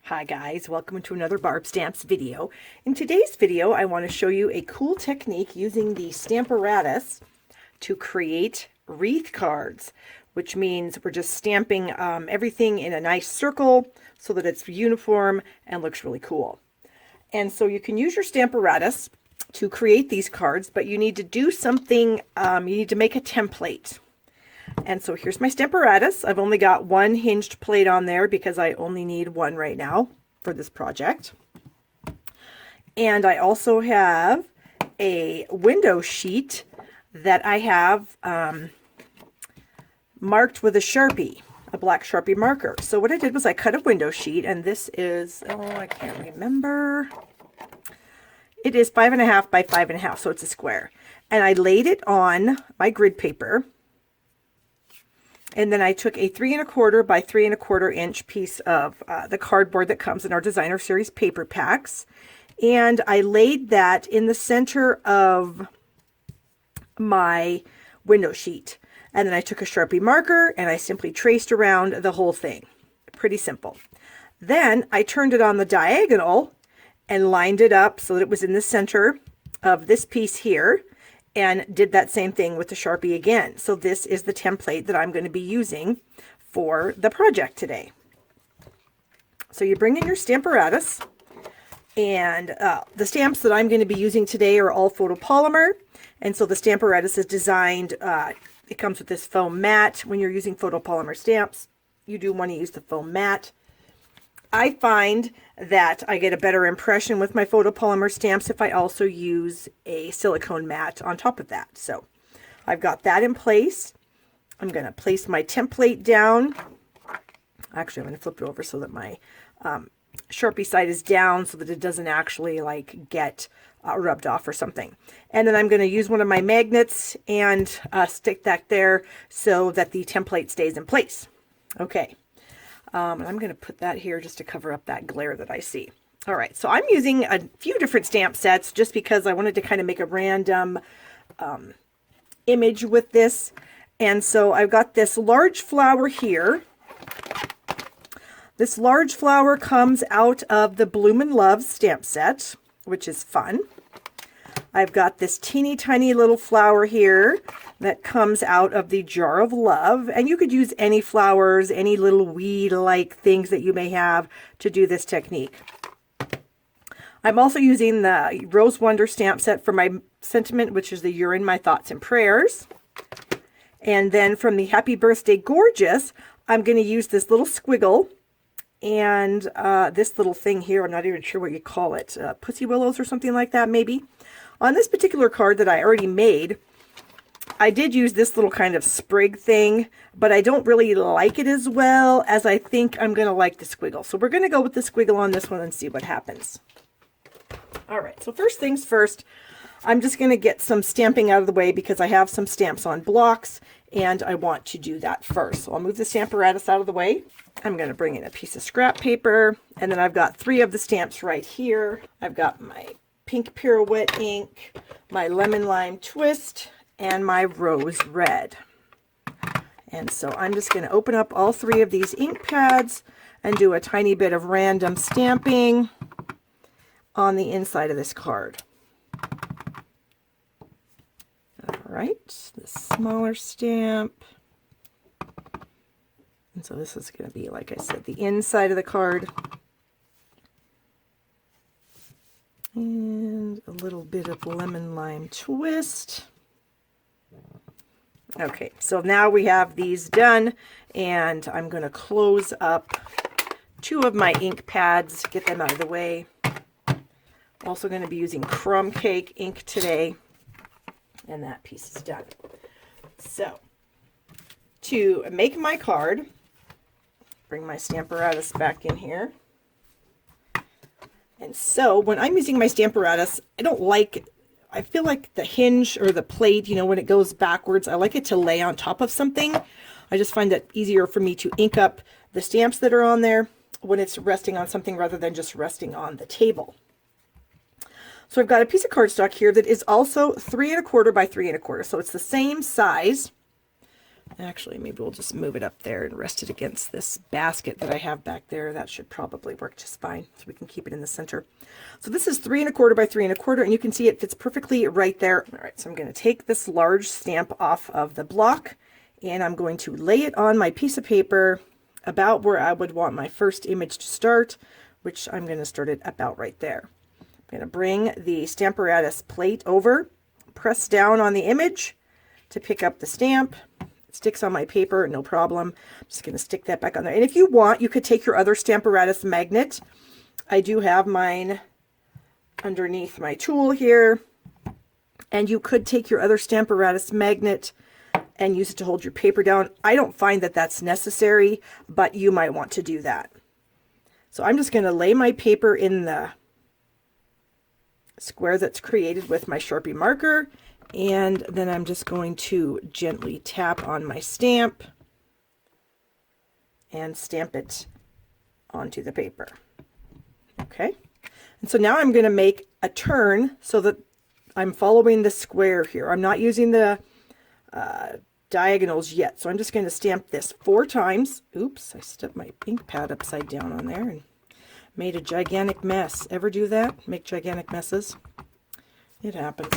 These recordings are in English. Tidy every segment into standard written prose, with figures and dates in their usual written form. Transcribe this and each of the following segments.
Hi guys, welcome to another Barb Stamps video. In today's video, I want to show you a cool technique using the Stamparatus to create wreath cards, which means we're just stamping everything in a nice circle so that it's uniform and looks really cool. And so you can use your Stamparatus to create these cards, but you need to do something, you need to make a template. And so here's my Stamparatus. I've only got one hinged plate on there because I only need one right now for this project. And I also have a window sheet that I have marked with a Sharpie, a black Sharpie marker. So what I did was I cut a window sheet, and this is, I can't remember. It is 5.5 by 5.5, so it's a square. And I laid it on my grid paper. And then I took a 3¼ by 3¼ inch piece of the cardboard that comes in our Designer Series paper packs. And I laid that in the center of my window sheet. And then I took a Sharpie marker and I simply traced around the whole thing. Pretty simple. Then I turned it on the diagonal and lined it up so that it was in the center of this piece here, and did that same thing with the Sharpie again. So this is the template that I'm going to be using for the project today. So you bring in your Stamparatus, and the stamps that I'm going to be using today are all photopolymer. And so the Stamparatus is designed, it comes with this foam mat. When you're using photopolymer stamps, you do want to use the foam mat. I find that I get a better impression with my photopolymer stamps if I also use a silicone mat on top of that. So I've got that in place. I'm going to place my template down. Actually, I'm going to flip it over so that my Sharpie side is down so that it doesn't actually like get rubbed off or something. And then I'm going to use one of my magnets and stick that there so that the template stays in place. Okay. And I'm going to put that here just to cover up that glare that I see. All right, so I'm using a few different stamp sets just because I wanted to kind of make a random image with this. And so I've got this large flower here. This large flower comes out of the Bloomin' Love stamp set, which is fun. I've got this teeny tiny little flower here that comes out of the Jar of Love. And you could use any flowers, any little weed-like things that you may have to do this technique. I'm also using the Rose Wonder stamp set for my sentiment, which is the You're in My Thoughts and Prayers. And then from the Happy Birthday Gorgeous, I'm going to use this little squiggle and this little thing here. I'm not even sure what you call it. Pussy Willows or something like that, maybe. On this particular card that I already made, I did use this little kind of sprig thing, but I don't really like it as well as I think I'm going to like the squiggle. So we're going to go with the squiggle on this one and see what happens. All right, so first things first, I'm just going to get some stamping out of the way because I have some stamps on blocks and I want to do that first. So I'll move the Stamparatus out of the way. I'm going to bring in a piece of scrap paper, and then I've got 3 of the stamps right here. I've got my pink pirouette ink, my lemon lime twist, and my rose red. And so I'm just going to open up all 3 of these ink pads and do a tiny bit of random stamping on the inside of this card. All right, the smaller stamp. And so this is going to be, like I said, the inside of the card. And a little bit of lemon lime twist. Okay, so now we have these done, and I'm going to close up 2 of my ink pads, get them out of the way. Also going to be using crumb cake ink today, and that piece is done. So, to make my card, bring my Stamparatus back in here. And so when I'm using my Stamparatus, I feel like the hinge or the plate, you know, when it goes backwards, I like it to lay on top of something. I just find it easier for me to ink up the stamps that are on there when it's resting on something rather than just resting on the table. So I've got a piece of cardstock here that is also 3¼ by 3¼ So it's the same size Actually, maybe we'll just move it up there and rest it against this basket that I have back there. That should probably work just fine, so we can keep it in the center. So this is 3 1/4 by 3 1/4, and you can see it fits perfectly right there. All right, so I'm going to take this large stamp off of the block, and I'm going to lay it on my piece of paper about where I would want my first image to start, which I'm going to start it about right there. I'm going to bring the Stamparatus plate over, press down on the image to pick up the stamp. It sticks on my paper, no problem. I'm just going to stick that back on there. And if you want, you could take your other Stamparatus magnet. I do have mine underneath my tool here. And you could take your other Stamparatus magnet and use it to hold your paper down. I don't find that that's necessary, but you might want to do that. So I'm just going to lay my paper in the square that's created with my Sharpie marker, and then I'm just going to gently tap on my stamp and stamp it onto the paper. Okay, and so now I'm going to make a turn so that I'm following the square here. I'm not using the diagonals yet, so I'm just going to stamp this 4 times. Oops, I stepped my ink pad upside down on there and made a gigantic mess. Ever do that? Make gigantic messes? It happens.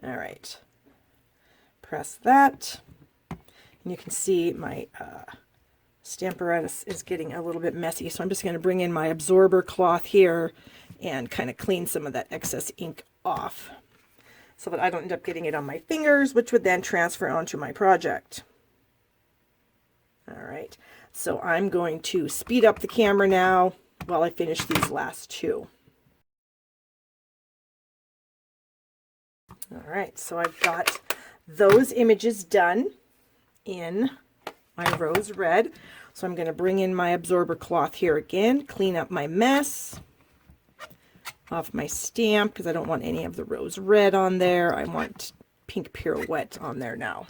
All right, press that, and you can see my Stamparatus is getting a little bit messy, so I'm just going to bring in my absorber cloth here and kind of clean some of that excess ink off so that I don't end up getting it on my fingers, which would then transfer onto my project. All right, so I'm going to speed up the camera now while I finish these last 2. All right, so I've got those images done in my rose red. So I'm going to bring in my absorber cloth here again, clean up my mess off my stamp because I don't want any of the rose red on there. I want pink pirouette on there now.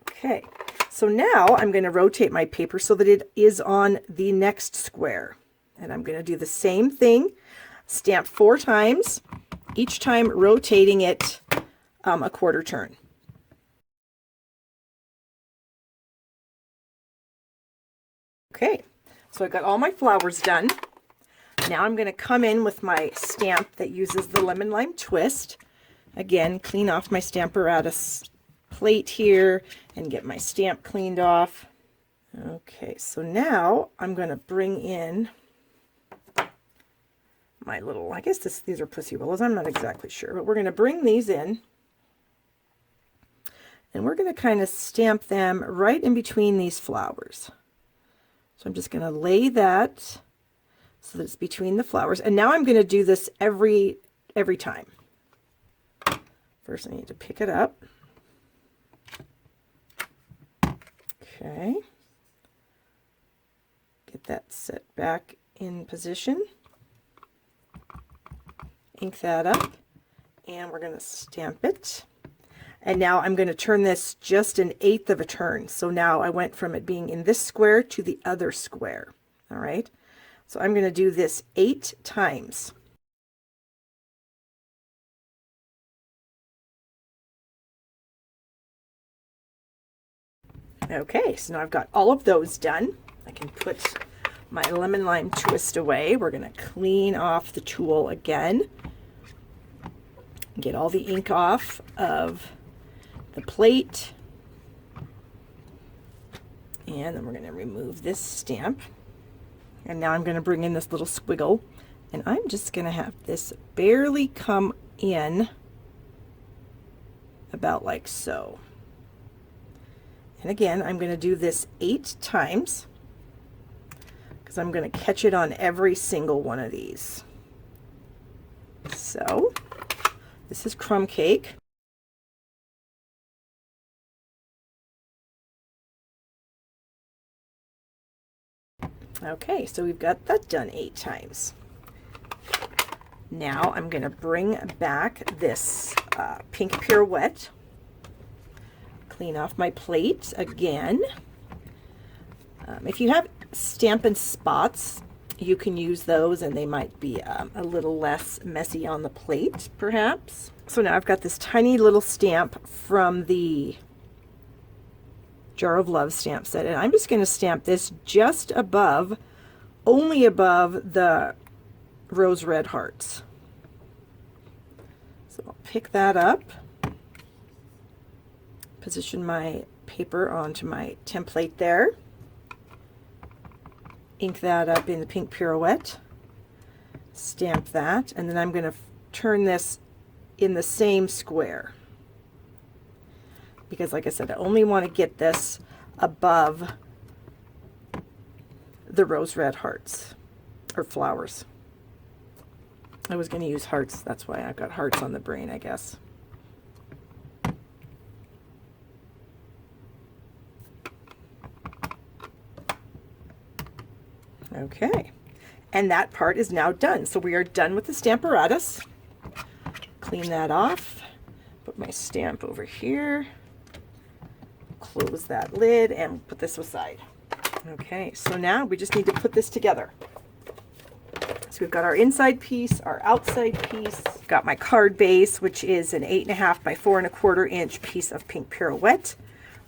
Okay, so now I'm going to rotate my paper so that it is on the next square. And I'm going to do the same thing. Stamp 4 times, each time rotating it a 1/4 turn. Okay, so I've got all my flowers done. Now I'm going to come in with my stamp that uses the lemon lime twist. Again, clean off my Stamparatus plate here and get my stamp cleaned off. Okay, so now I'm going to bring in my little, I guess these are pussy willows, I'm not exactly sure, but we're going to bring these in and we're going to kind of stamp them right in between these flowers. So I'm just going to lay that so that it's between the flowers, and now I'm going to do this every time. First I need to pick it up. Okay, get that set back in position. Ink that up, and we're going to stamp it. And now I'm going to turn this just 1/8 of a turn. So now I went from it being in this square to the other square. All right, so I'm going to do this 8 times. Okay, so now I've got all of those done. I can put my lemon lime twist away. We're going to clean off the tool again. Get all the ink off of the plate. And then we're going to remove this stamp. And now I'm going to bring in this little squiggle. And I'm just going to have this barely come in about like so. And again, I'm going to do this 8 times because I'm going to catch it on every single one of these. So this is crumb cake. Okay, so we've got that done 8 times. Now I'm going to bring back this pink pirouette. Clean off my plate again. If you have Stampin' Spots, you can use those and they might be a little less messy on the plate, perhaps. So now I've got this tiny little stamp from the Jar of Love stamp set, and I'm just going to stamp this just above, only above the rose red hearts. So I'll pick that up, position my paper onto my template there, ink that up in the pink pirouette, stamp that, and then I'm going to turn this in the same square, because like I said, I only want to get this above the rose red hearts or flowers. I was going to use hearts, that's why I've got hearts on the brain, I guess. Okay, and that part is now done. So we are done with the Stamparatus. Clean that off, put my stamp over here, close that lid, and put this aside. Okay, so now we just need to put this together. So we've got our inside piece, our outside piece, got my card base, which is an 8.5 by 4.25 inch piece of pink pirouette.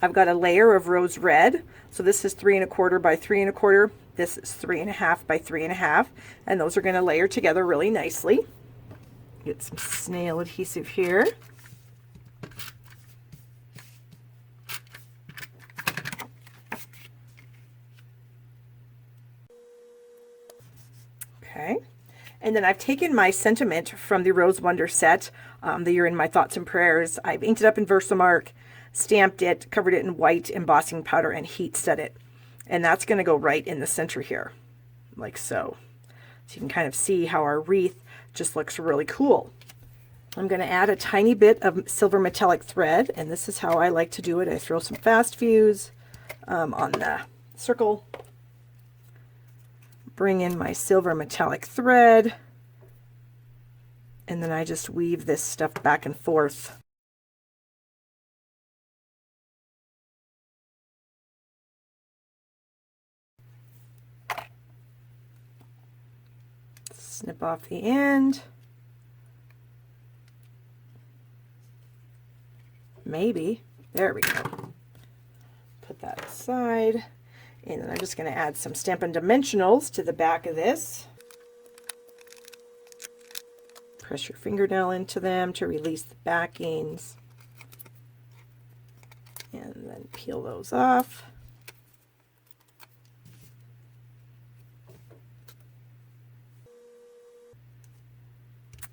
I've got a layer of rose red, so this is 3.25 by 3.25. This is 3.5 by 3.5, and those are going to layer together really nicely. Get some snail adhesive here. Okay, and then I've taken my sentiment from the Rose Wonder set, the You're in My Thoughts and Prayers. I've inked it up in Versamark, stamped it, covered it in white embossing powder, and heat set it. And that's going to go right in the center here, like so. So you can kind of see how our wreath just looks really cool. I'm going to add a tiny bit of silver metallic thread, and this is how I like to do it. I throw some fast fuse on the circle, bring in my silver metallic thread, and then I just weave this stuff back and forth. Snip off the end. Maybe. There we go. Put that aside. And then I'm just going to add some Stampin' Dimensionals to the back of this. Press your fingernail into them to release the backings. And then peel those off.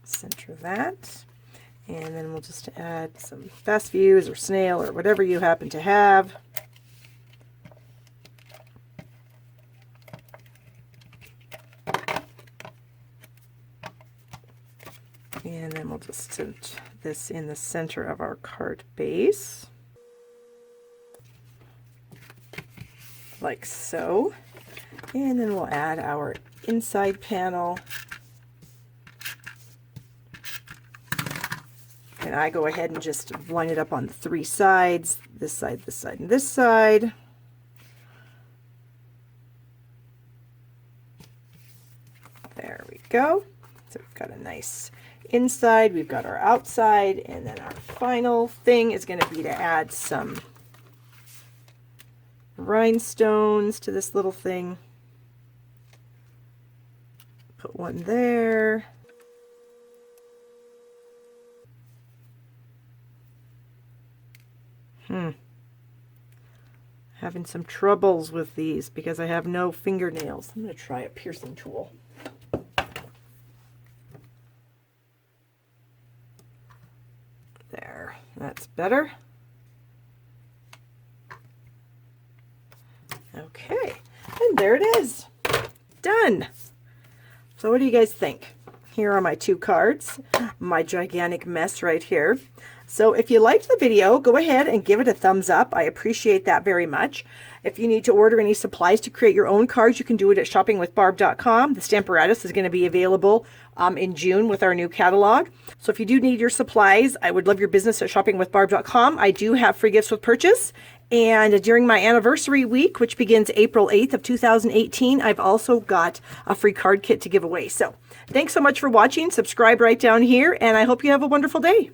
Center that, and then we'll just add some fast fuse or snail or whatever you happen to have. And then we'll just center this in the center of our card base, like so. And then we'll add our inside panel. And I go ahead and just line it up on 3 sides, this side, this side, and this side. There we go. So we've got a nice inside, we've got our outside, and then our final thing is going to be to add some rhinestones to this little thing. Put one there. Having some troubles with these because I have no fingernails. I'm going to try a piercing tool. There, that's better. Okay, and there it is. Done. So what do you guys think? Here are my 2 cards, my gigantic mess right here. So if you liked the video, go ahead and give it a thumbs up. I appreciate that very much. If you need to order any supplies to create your own cards, you can do it at shoppingwithbarb.com. The Stamparatus is going to be available in June with our new catalog. So if you do need your supplies, I would love your business at shoppingwithbarb.com. I do have free gifts with purchase, And during my anniversary week, which begins April 8th of 2018, I've also got a free card kit to give away. So thanks so much for watching. Subscribe right down here, and I hope you have a wonderful day.